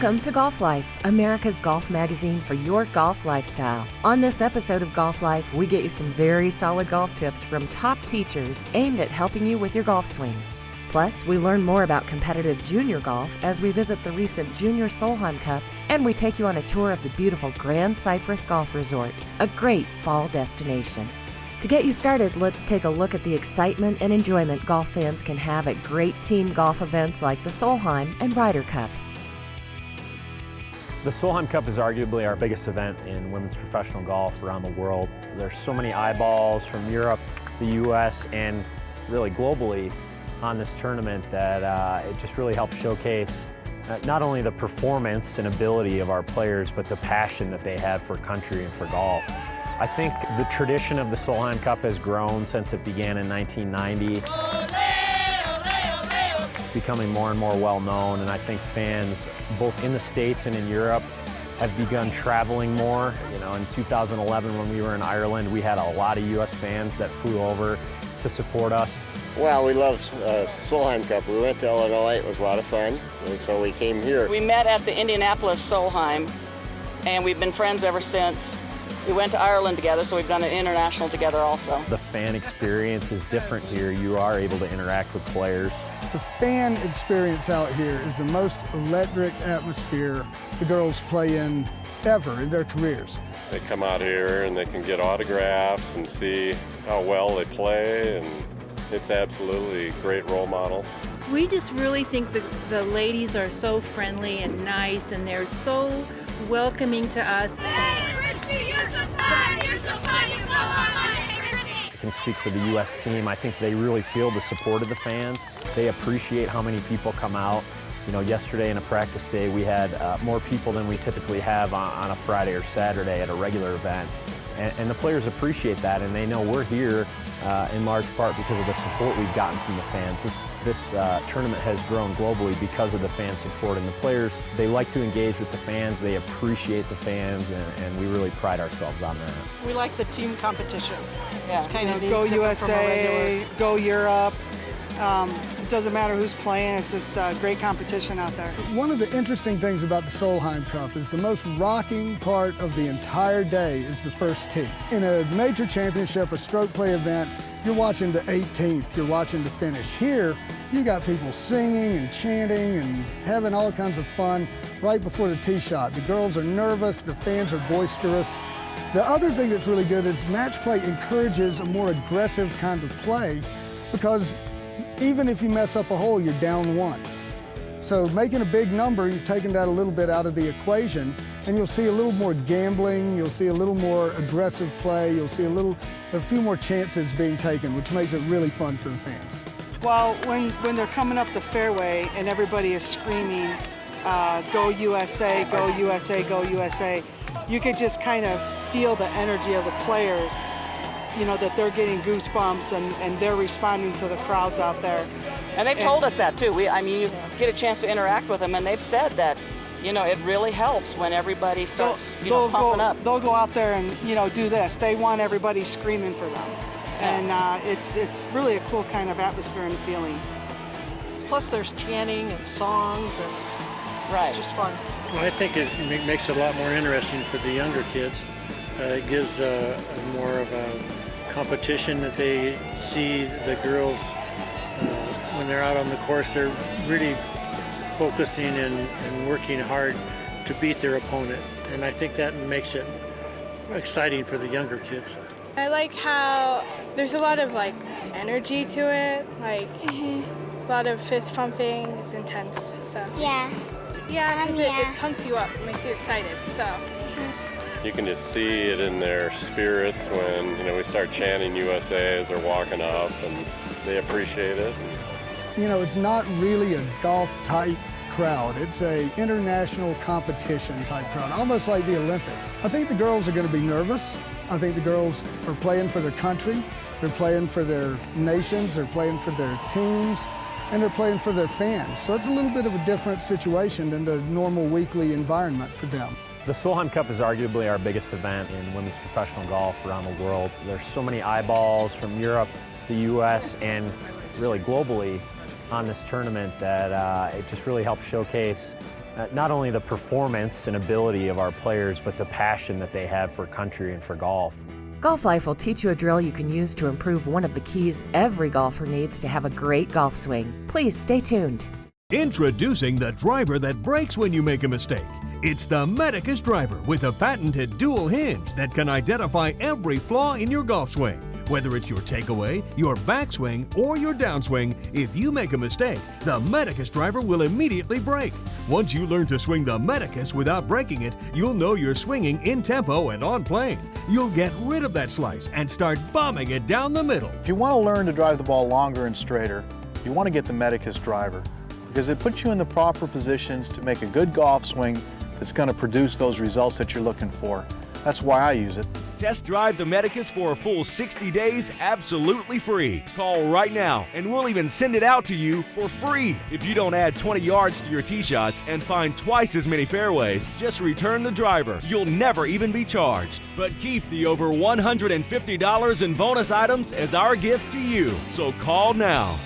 Welcome to Golf Life, America's golf magazine for your golf lifestyle. On this episode of Golf Life, we get you some very solid golf tips from top teachers aimed at helping you with your golf swing. Plus, we learn more about competitive junior golf as we visit the recent Junior Solheim Cup, and we take you on a tour of the beautiful Grand Cypress Golf Resort, a great fall destination. To get you started, let's take a look at the excitement and enjoyment golf fans can have at great team golf events like the Solheim and Ryder Cup. The Solheim Cup is arguably our biggest event in women's professional golf around the world. There's so many eyeballs from Europe, the US, and really globally on this tournament that it just really helps showcase not only the performance and ability of our players, but the passion that they have for country and for golf. I think the tradition of the Solheim Cup has grown since it began in 1990. It's becoming more and more well known, and I think fans both in the States and in Europe have begun traveling more. You know, in 2011 when we were in Ireland, we had a lot of US fans that flew over to support us. Well, we love Solheim Cup. We went to Illinois, it was a lot of fun, and so we came here. We met at the Indianapolis Solheim, and we've been friends ever since. We went to Ireland together, so we've done an international together also. The fan experience is different here. You are able to interact with players. The fan experience out here is the most electric atmosphere the girls play in ever in their careers. They come out here and they can get autographs and see how well they play, and it's absolutely a great role model. We just really think the ladies are so friendly and nice, and they're so welcoming to us. Hey, Christy, you're so fun! You're so fun! You blow our mind! Hey, Christy! I can speak for the US team. I think they really feel the support of the fans. They appreciate how many people come out. You know, yesterday in a practice day, we had more people than we typically have on a Friday or Saturday at a regular event. And the players appreciate that, and they know we're here in large part because of the support we've gotten from the fans. This tournament has grown globally because of the fan support, and the players, they like to engage with the fans, they appreciate the fans, and we really pride ourselves on that. We like the team competition. Yeah. It's kind of go USA, go Europe. It doesn't matter who's playing, it's just great competition out there. One of the interesting things about the Solheim Cup is the most rocking part of the entire day is the first tee. In a major championship, a stroke play event, you're watching the 18th, you're watching the finish. Here, you got people singing and chanting and having all kinds of fun right before the tee shot. The girls are nervous, the fans are boisterous. The other thing that's really good is match play encourages a more aggressive kind of play, because even if you mess up a hole, you're down one. So making a big number, you've taken that a little bit out of the equation, and you'll see a little more gambling, you'll see a little more aggressive play, you'll see a few more chances being taken, which makes it really fun for the fans. Well, when they're coming up the fairway and everybody is screaming, go USA, go USA, go USA, you could just kind of feel the energy of the players. You know, that they're getting goosebumps and they're responding to the crowds out there. And they've told us that too. I mean, you get a chance to interact with them, and they've said that, you know, it really helps when everybody starts, pumping up. They'll go out there and, do this. They want everybody screaming for them. And it's really a cool kind of atmosphere and feeling. Plus there's chanting and songs, and right. It's just fun. Well, I think it makes it a lot more interesting for the younger kids. It gives a more of a competition that they see the girls when they're out on the course. They're really focusing and working hard to beat their opponent, and I think that makes it exciting for the younger kids. I like how there's a lot of energy to it, a lot of fist pumping. It's intense. So Yeah. Yeah, because it pumps you up, makes you excited. So. You can just see it in their spirits when we start chanting USA as they're walking up, and they appreciate it. It's not really a golf-type crowd. It's a international competition type crowd, almost like the Olympics. I think the girls are going to be nervous. I think the girls are playing for their country. They're playing for their nations. They're playing for their teams. And they're playing for their fans. So it's a little bit of a different situation than the normal weekly environment for them. The Solheim Cup is arguably our biggest event in women's professional golf around the world. There's so many eyeballs from Europe, the US, and really globally on this tournament that it just really helps showcase not only the performance and ability of our players, but the passion that they have for country and for golf. Golf Life will teach you a drill you can use to improve one of the keys every golfer needs to have a great golf swing. Please stay tuned. Introducing the driver that breaks when you make a mistake. It's the Medicus driver with a patented dual hinge that can identify every flaw in your golf swing. Whether it's your takeaway, your backswing, or your downswing, if you make a mistake, the Medicus driver will immediately break. Once you learn to swing the Medicus without breaking it, you'll know you're swinging in tempo and on plane. You'll get rid of that slice and start bombing it down the middle. If you want to learn to drive the ball longer and straighter, you want to get the Medicus driver because it puts you in the proper positions to make a good golf swing that's going to produce those results that you're looking for. That's why I use it. Test drive the Medicus for a full 60 days absolutely free. Call right now and we'll even send it out to you for free. If you don't add 20 yards to your tee shots and find twice as many fairways, just return the driver. You'll never even be charged. But keep the over $150 in bonus items as our gift to you. So call now.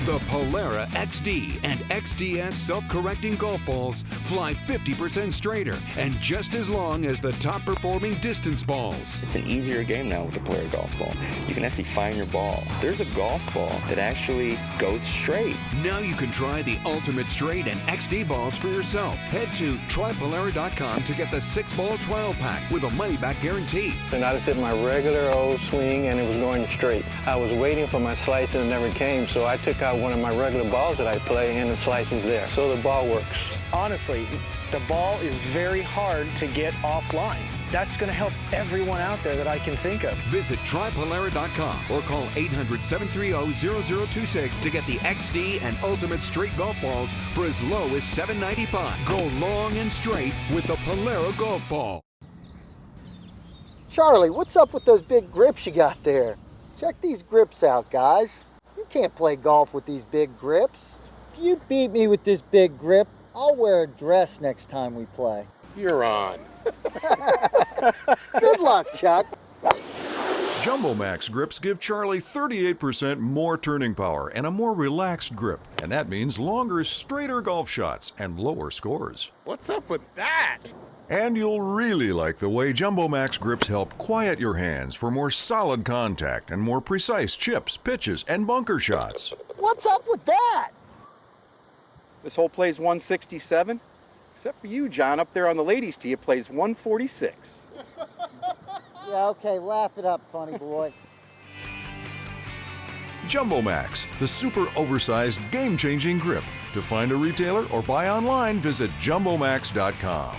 The Polara XD and XDS self-correcting golf balls fly 50% straighter and just as long as the top-performing distance balls. It's an easier game now with the Polara golf ball. You can actually find your ball. There's a golf ball that actually goes straight. Now you can try the ultimate straight and XD balls for yourself. Head to trypolara.com to get the 6-ball trial pack with a money-back guarantee. And I just hit my regular old swing and it was going straight. I was waiting for my slice and it never came, so I took out one of my regular balls that I play and the slice was there. So the ball works. Honestly, the ball is very hard to get offline. That's going to help everyone out there that I can think of. Visit trypolara.com or call 800-730-0026 to get the XD and Ultimate Straight golf balls for as low as $7.95. Go long and straight with the Polara golf ball. Charlie, what's up with those big grips you got there? Check these grips out, guys. You can't play golf with these big grips. If you beat me with this big grip, I'll wear a dress next time we play. You're on. Good luck, Chuck. Jumbo Max grips give Charlie 38% more turning power and a more relaxed grip. And that means longer, straighter golf shots and lower scores. What's up with that? And you'll really like the way Jumbo Max grips help quiet your hands for more solid contact and more precise chips, pitches, and bunker shots. What's up with that? This hole plays 167, except for you, John, up there on the ladies' tee, it plays 146. Yeah, okay, laugh it up, funny boy. Jumbo Max, the super oversized, game-changing grip. To find a retailer or buy online, visit jumbomax.com.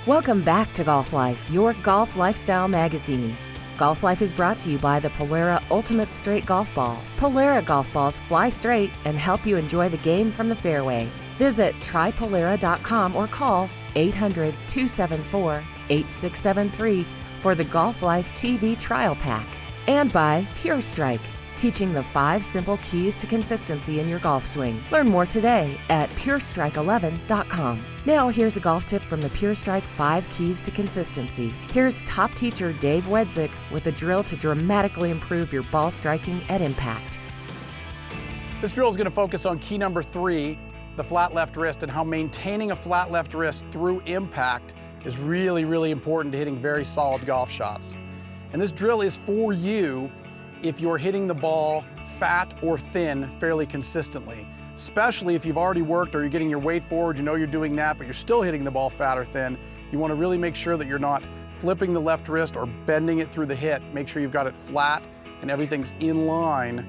Welcome back to Golf Life, your golf lifestyle magazine. Golf Life is brought to you by the Polara Ultimate Straight Golf Ball. Polara golf balls fly straight and help you enjoy the game from the fairway. Visit trypolara.com or call 800-274-8673 for the Golf Life TV trial pack. And by Pure Strike, teaching the 5 simple keys to consistency in your golf swing. Learn more today at purestrike11.com. Now here's a golf tip from the Pure Strike 5 Keys to Consistency. Here's top teacher Dave Wedzik with a drill to dramatically improve your ball striking at impact. This drill is going to focus on key number 3, the flat left wrist, and how maintaining a flat left wrist through impact is really, really important to hitting very solid golf shots. And this drill is for you if you're hitting the ball fat or thin fairly consistently, especially if you've already worked or you're getting your weight forward, you know you're doing that, but you're still hitting the ball fat or thin. You want to really make sure that you're not flipping the left wrist or bending it through the hit. Make sure you've got it flat and everything's in line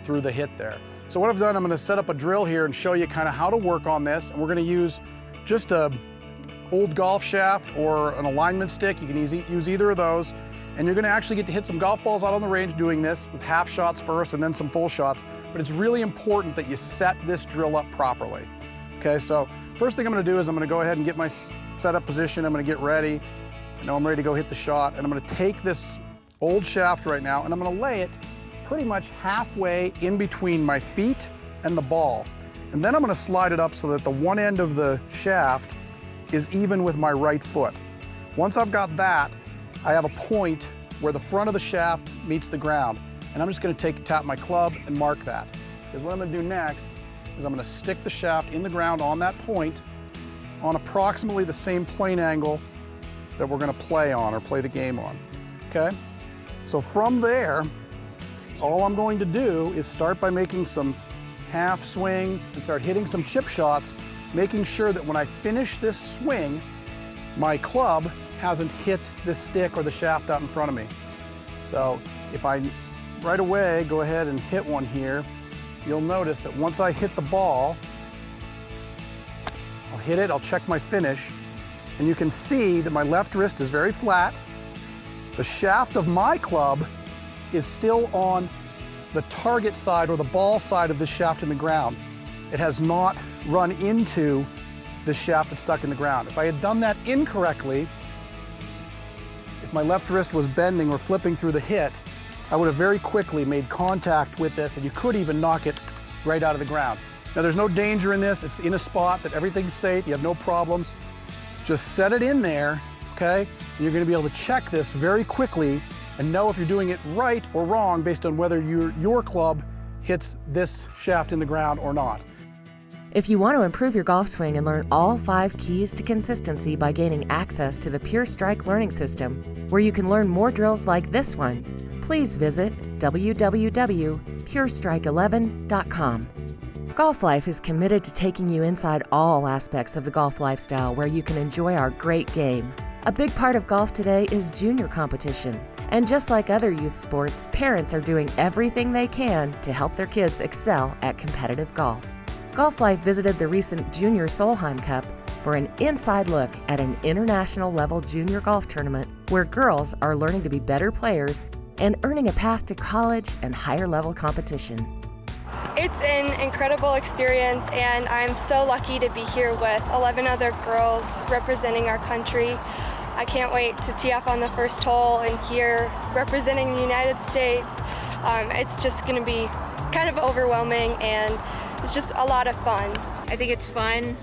through the hit there. So what I've done, I'm going to set up a drill here and show you kind of how to work on this. And we're going to use just a old golf shaft or an alignment stick. You can use either of those. And you're going to actually get to hit some golf balls out on the range doing this with half shots first and then some full shots. But it's really important that you set this drill up properly. Okay, so first thing I'm going to do is I'm going to go ahead and get my setup position. I'm going to get ready. I know I'm ready to go hit the shot. And I'm going to take this old shaft right now and I'm going to lay it pretty much halfway in between my feet and the ball. And then I'm going to slide it up so that the one end of the shaft is even with my right foot. Once I've got that, I have a point where the front of the shaft meets the ground. And I'm just gonna tap my club and mark that. Because what I'm gonna do next is I'm gonna stick the shaft in the ground on that point on approximately the same plane angle that we're gonna play on or play the game on, okay? So from there, all I'm going to do is start by making some half swings and start hitting some chip shots, making sure that when I finish this swing, my club hasn't hit this stick or the shaft out in front of me. So if I right away go ahead and hit one here, you'll notice that once I hit the ball, I'll hit it, I'll check my finish, and you can see that my left wrist is very flat. The shaft of my club is still on the target side or the ball side of the shaft in the ground. It has not run into the shaft that's stuck in the ground. If I had done that incorrectly, if my left wrist was bending or flipping through the hit, I would have very quickly made contact with this, and you could even knock it right out of the ground. Now there's no danger in this. It's in a spot that everything's safe, you have no problems. Just set it in there, okay? And you're gonna be able to check this very quickly and know if you're doing it right or wrong based on whether your club hits this shaft in the ground or not. If you want to improve your golf swing and learn all 5 keys to consistency by gaining access to the Pure Strike Learning System, where you can learn more drills like this one, please visit www.purestrike11.com. Golf Life is committed to taking you inside all aspects of the golf lifestyle where you can enjoy our great game. A big part of golf today is junior competition. And just like other youth sports, parents are doing everything they can to help their kids excel at competitive golf. Golf Life visited the recent Junior Solheim Cup for an inside look at an international level junior golf tournament where girls are learning to be better players and earning a path to college and higher level competition. It's an incredible experience, and I'm so lucky to be here with 11 other girls representing our country. I can't wait to tee up on the first hole and here representing the United States. It's just going to be kind of overwhelming, and it's just a lot of fun. I think it's fun.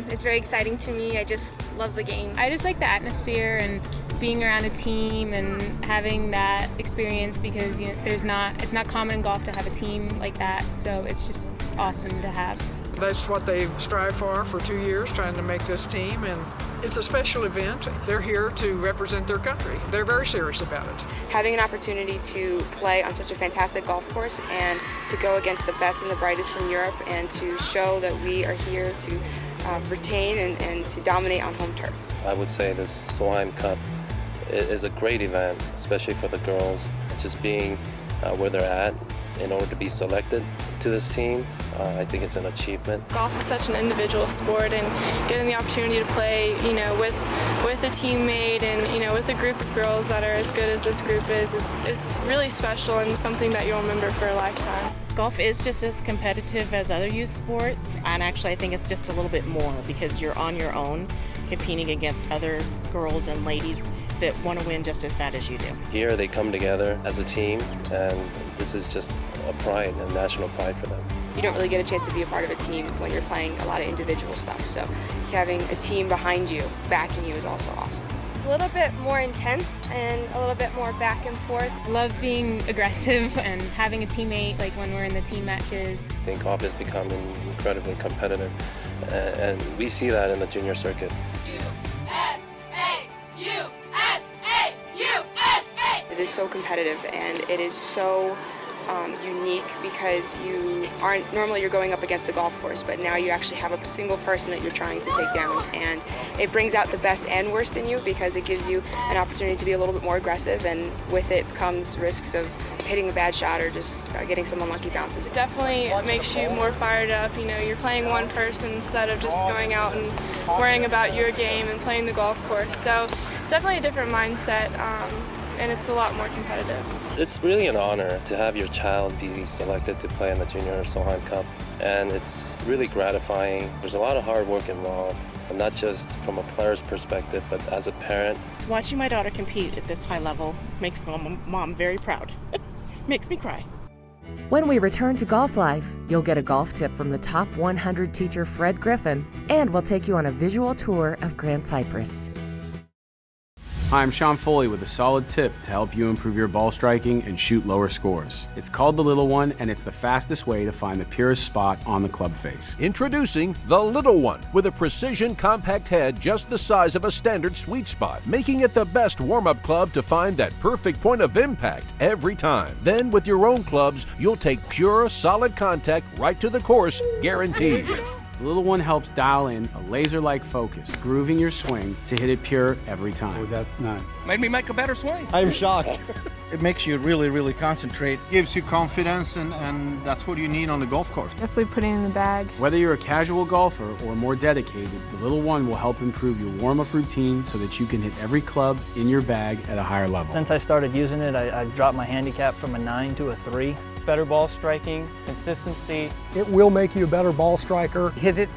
It's very exciting to me. I just love the game. I just like the atmosphere and being around a team and having that experience because it's not common in golf to have a team like that. So it's just awesome to have. That's what they strive for 2 years, trying to make this team, and it's a special event. They're here to represent their country. They're very serious about it. Having an opportunity to play on such a fantastic golf course and to go against the best and the brightest from Europe and to show that we are here to retain and to dominate on home turf. I would say this Solheim Cup is a great event, especially for the girls. Just being where they're at in order to be selected to this team, I think it's an achievement. Golf is such an individual sport, and getting the opportunity to play, with a teammate and with a group of girls that are as good as this group is, it's really special and something that you'll remember for a lifetime. Golf is just as competitive as other youth sports, and actually I think it's just a little bit more because you're on your own competing against other girls and ladies that want to win just as bad as you do. Here they come together as a team, and this is just a pride, a national pride for them. You don't really get a chance to be a part of a team when you're playing a lot of individual stuff, so having a team behind you, backing you, is also awesome. A little bit more intense and a little bit more back and forth. Love being aggressive and having a teammate like when we're in the team matches. I think golf has become incredibly competitive, and we see that in the junior circuit. It is so competitive, and it is so unique because normally you're going up against the golf course, but now you actually have a single person that you're trying to take down, and it brings out the best and worst in you because it gives you an opportunity to be a little bit more aggressive, and with it comes risks of hitting a bad shot or just getting some unlucky bounces. It definitely makes you more fired up. You're playing one person instead of just going out and worrying about your game and playing the golf course. So it's definitely a different mindset. And it's a lot more competitive. It's really an honor to have your child be selected to play in the Junior Solheim Cup, and it's really gratifying. There's a lot of hard work involved, and not just from a player's perspective, but as a parent. Watching my daughter compete at this high level makes mom very proud. Makes me cry. When we return to Golf Life, you'll get a golf tip from the top 100 teacher Fred Griffin, and we'll take you on a visual tour of Grand Cypress. Hi, I'm Sean Foley with a solid tip to help you improve your ball striking and shoot lower scores. It's called the Little One, and it's the fastest way to find the purest spot on the club face. Introducing the Little One, with a precision compact head just the size of a standard sweet spot, making it the best warm-up club to find that perfect point of impact every time. Then with your own clubs, you'll take pure, solid contact right to the course, guaranteed. The Little One helps dial in a laser-like focus, grooving your swing to hit it pure every time. Oh, that's nice. Made me make a better swing. I'm shocked. It makes you really concentrate. Gives you confidence, and that's what you need on the golf course. Definitely put it in the bag. Whether you're a casual golfer or more dedicated, the Little One will help improve your warm-up routine so that you can hit every club in your bag at a higher level. Since I started using it, I dropped my handicap from a 9 to a 3. Better ball striking, consistency. It will make you a better ball striker. Hit it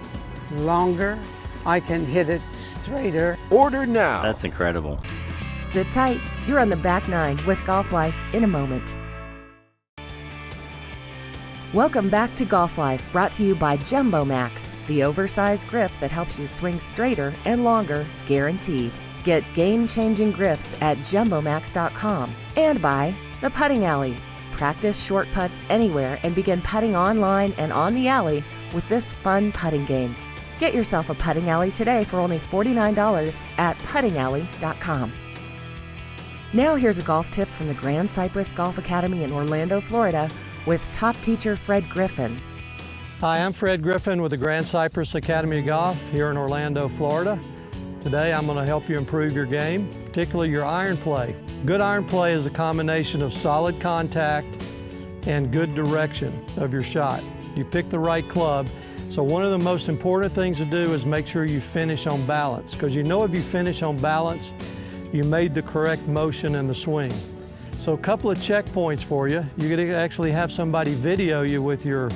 longer. I can hit it straighter. Order now. That's incredible. Sit tight. You're on the back nine with Golf Life in a moment. Welcome back to Golf Life, brought to you by Jumbo Max, the oversized grip that helps you swing straighter and longer, guaranteed. Get game-changing grips at jumbomax.com. And by The Putting Alley. Practice short putts anywhere and begin putting online and on the alley with this fun putting game. Get yourself a putting alley today for only $49 at puttingalley.com. Now here's a golf tip from the Grand Cypress Golf Academy in Orlando, Florida, with top teacher Fred Griffin. Hi, I'm Fred Griffin with the Grand Cypress Academy of Golf here in Orlando, Florida. Today I'm going to help you improve your game, particularly your iron play. Good iron play is a combination of solid contact and good direction of your shot. You pick the right club. So one of the most important things to do is make sure you finish on balance, because you know if you finish on balance, you made the correct motion in the swing. So a couple of checkpoints for you. You could actually have somebody video you with your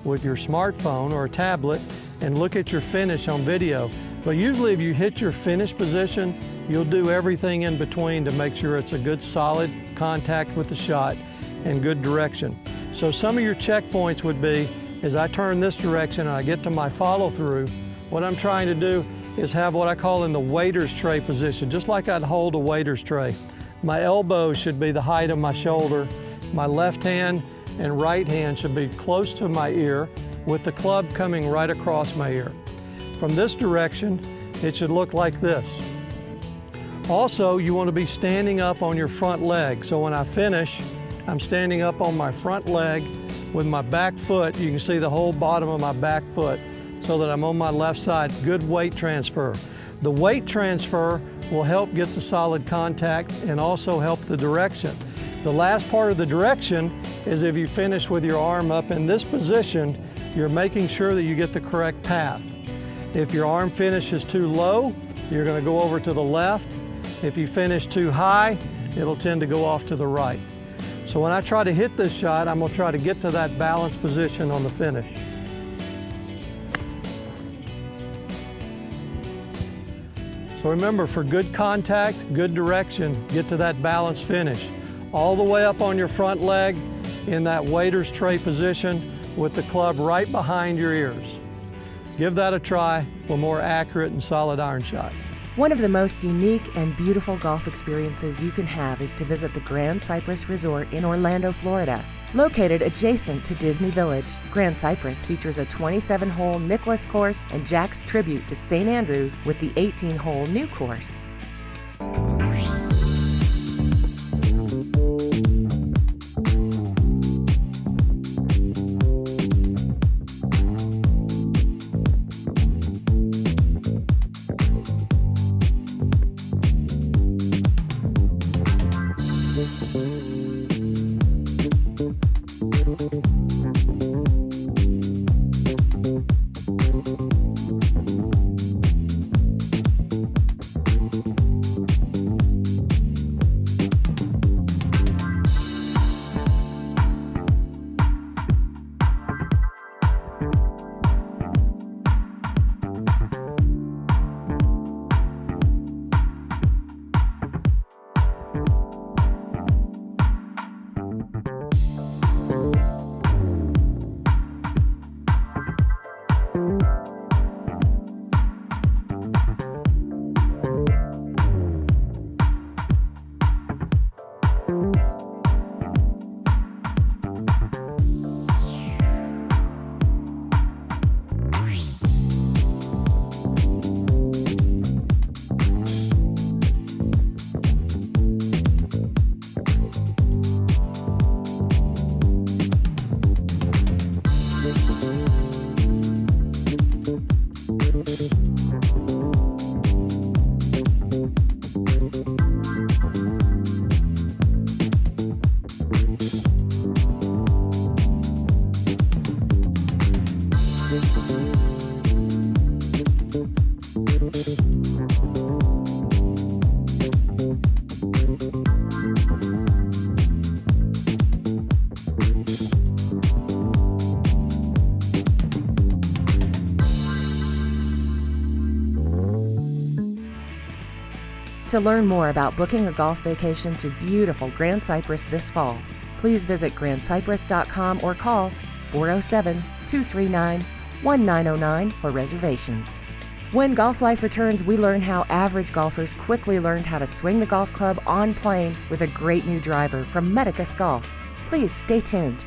smartphone or a tablet and look at your finish on video. But usually if you hit your finish position, you'll do everything in between to make sure it's a good solid contact with the shot and good direction. So some of your checkpoints would be, as I turn this direction and I get to my follow through, what I'm trying to do is have what I call in the waiter's tray position, just like I'd hold a waiter's tray. My elbow should be the height of my shoulder. My left hand and right hand should be close to my ear with the club coming right across my ear. From this direction, it should look like this. Also, you want to be standing up on your front leg. So when I finish, I'm standing up on my front leg with my back foot. You can see the whole bottom of my back foot so that I'm on my left side. Good weight transfer. The weight transfer will help get the solid contact and also help the direction. The last part of the direction is if you finish with your arm up in this position, you're making sure that you get the correct path. If your arm finishes too low, you're going to go over to the left. If you finish too high, it'll tend to go off to the right. So when I try to hit this shot, I'm going to try to get to that balanced position on the finish. So remember, for good contact, good direction, get to that balanced finish. All the way up on your front leg in that waiter's tray position with the club right behind your ears. Give that a try for more accurate and solid iron shots. One of the most unique and beautiful golf experiences you can have is to visit the Grand Cypress Resort in Orlando, Florida. Located adjacent to Disney Village, Grand Cypress features a 27-hole Nicklaus course and Jack's tribute to St. Andrews with the 18-hole new course. To learn more about booking a golf vacation to beautiful Grand Cypress this fall, please visit grandcypress.com or call 407-239-1909 for reservations. When Golf Life returns, we learn how average golfers quickly learned how to swing the golf club on plane with a great new driver from Medicus Golf. Please stay tuned.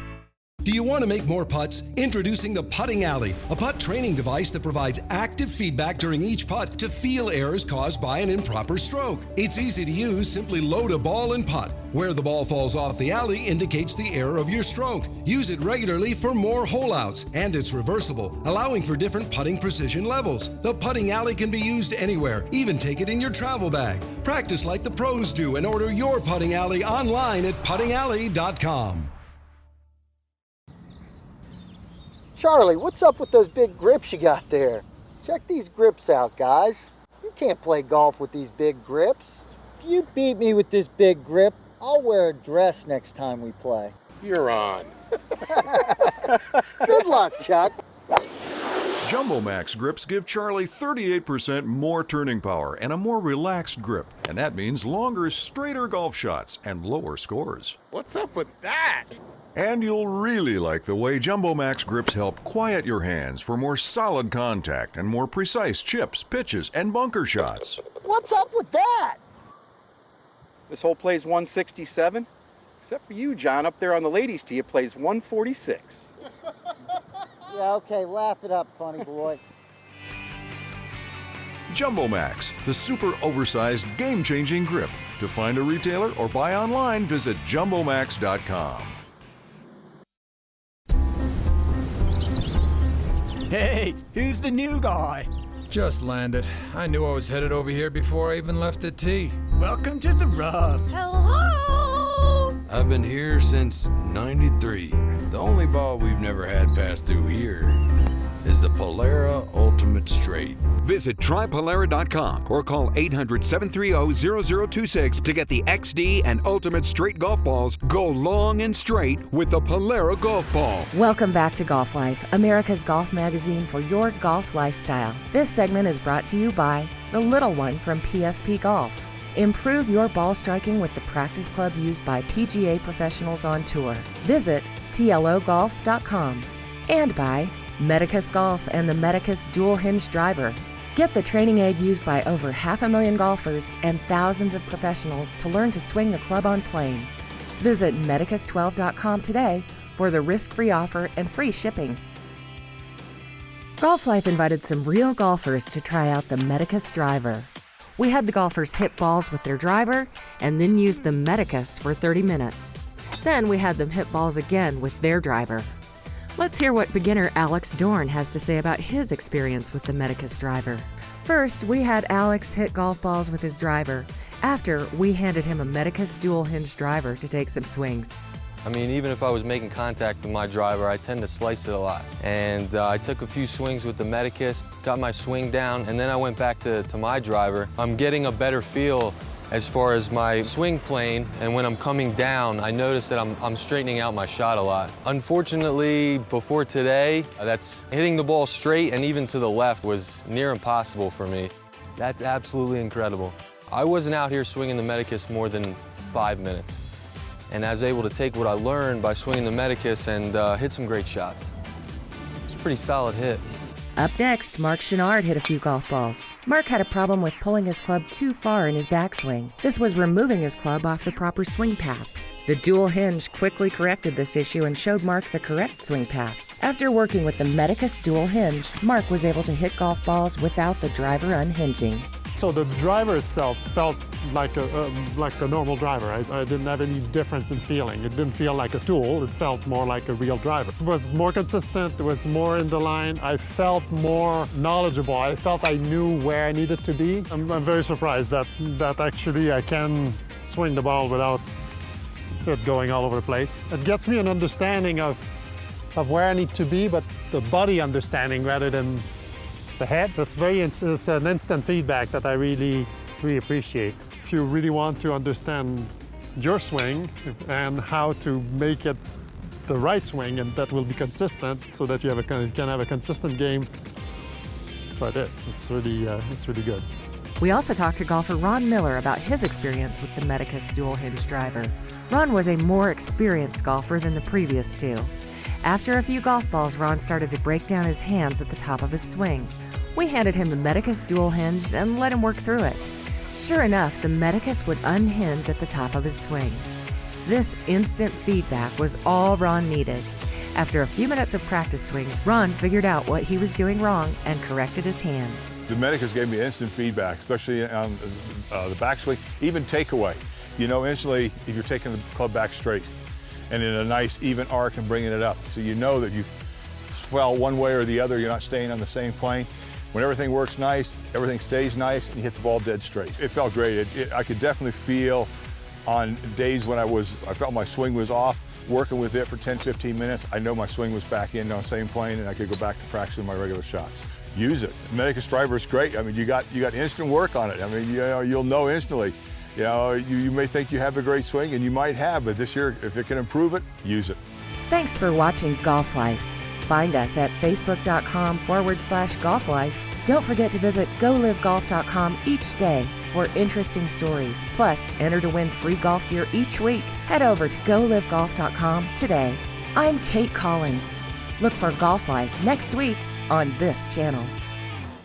Do you want to make more putts? Introducing the Putting Alley, a putt training device that provides active feedback during each putt to feel errors caused by an improper stroke. It's easy to use. Simply load a ball and putt. Where the ball falls off the alley indicates the error of your stroke. Use it regularly for more holeouts, and it's reversible, allowing for different putting precision levels. The Putting Alley can be used anywhere, even take it in your travel bag. Practice like the pros do and order your Putting Alley online at puttingalley.com. Charlie, what's up with those big grips you got there? Check these grips out, guys. You can't play golf with these big grips. If you beat me with this big grip, I'll wear a dress next time we play. You're on. Good luck, Chuck. Jumbo Max grips give Charlie 38% more turning power and a more relaxed grip. And that means longer, straighter golf shots and lower scores. What's up with that? And you'll really like the way Jumbo Max grips help quiet your hands for more solid contact and more precise chips, pitches, and bunker shots. What's up with that? This hole plays 167, except for you, John, up there on the ladies' tee, it plays 146. Yeah, okay, laugh it up, funny boy. Jumbo Max, the super oversized, game-changing grip. To find a retailer or buy online, visit jumbomax.com. Hey, who's the new guy? Just landed. I knew I was headed over here before I even left the tee. Welcome to the rough. Hello! I've been here since '93. The only ball we've never had pass through here is the Polara Ultimate Straight. Visit trypolara.com or call 800-730-0026 to get the XD and Ultimate Straight golf balls. Go long and straight with the Polara golf ball. Welcome back to Golf Life, America's golf magazine for your golf lifestyle. This segment is brought to you by the little one from PSP Golf. Improve your ball striking with the practice club used by PGA professionals on tour. Visit tlogolf.com. And by Medicus Golf and the Medicus Dual Hinge Driver. Get the training aid used by over 500,000 golfers and thousands of professionals to learn to swing the club on plane. Visit medicus12.com today for the risk-free offer and free shipping. Golf Life invited some real golfers to try out the Medicus Driver. We had the golfers hit balls with their driver and then use the Medicus for 30 minutes. Then we had them hit balls again with their driver. Let's hear what beginner Alex Dorn has to say about his experience with the Medicus driver. First, we had Alex hit golf balls with his driver. After, we handed him a Medicus dual hinge driver to take some swings. I mean, even if I was making contact with my driver, I tend to slice it a lot. And I took a few swings with the Medicus, got my swing down, and then I went back to my driver. I'm getting a better feel as far as my swing plane, and when I'm coming down, I notice that I'm straightening out my shot a lot. Unfortunately, before today, that's hitting the ball straight and even to the left was near impossible for me. That's absolutely incredible. I wasn't out here swinging the Medicus more than 5 minutes, and I was able to take what I learned by swinging the Medicus and hit some great shots. It's a pretty solid hit. Up next, Mark Chenard hit a few golf balls. Mark had a problem with pulling his club too far in his backswing. This was removing his club off the proper swing path. The dual hinge quickly corrected this issue and showed Mark the correct swing path. After working with the Medicus dual hinge, Mark was able to hit golf balls without the driver unhinging. So the driver itself felt like a normal driver. I didn't have any difference in feeling. It didn't feel like a tool. It felt more like a real driver. It was more consistent. It was more in the line. I felt more knowledgeable. I felt I knew where I needed to be. I'm very surprised that actually I can swing the ball without it going all over the place. It gets me an understanding of where I need to be, but the body understanding rather than the head. It's an instant feedback that I really appreciate. If you really want to understand your swing and how to make it the right swing and that will be consistent so that you can have a consistent game, try this. It's really good. We also talked to golfer Ron Miller about his experience with the Medicus dual hinge driver. Ron was a more experienced golfer than the previous two. After a few golf balls, Ron started to break down his hands at the top of his swing. We handed him the Medicus dual hinge and let him work through it. Sure enough, the Medicus would unhinge at the top of his swing. This instant feedback was all Ron needed. After a few minutes of practice swings, Ron figured out what he was doing wrong and corrected his hands. The Medicus gave me instant feedback, especially on the backswing, even takeaway. You know instantly if you're taking the club back straight and in a nice even arc and bringing it up. So you know that you swell one way or the other, you're not staying on the same plane. When everything works nice, everything stays nice, and you hit the ball dead straight. It felt great. I could definitely feel on days when I felt my swing was off, working with it for 10, 15 minutes, I know my swing was back in on the same plane and I could go back to practicing my regular shots. Use it. The Medicus driver is great. I mean, you got instant work on it. I mean, you'll know instantly. You may think you have a great swing, and you might have, but this year, if it can improve it, use it. Thanks for watching Golf Life. Find us at facebook.com/Golf Life. Don't forget to visit golivegolf.com each day for interesting stories. Plus, enter to win free golf gear each week. Head over to golivegolf.com today. I'm Kate Collins. Look for Golf Life next week on this channel.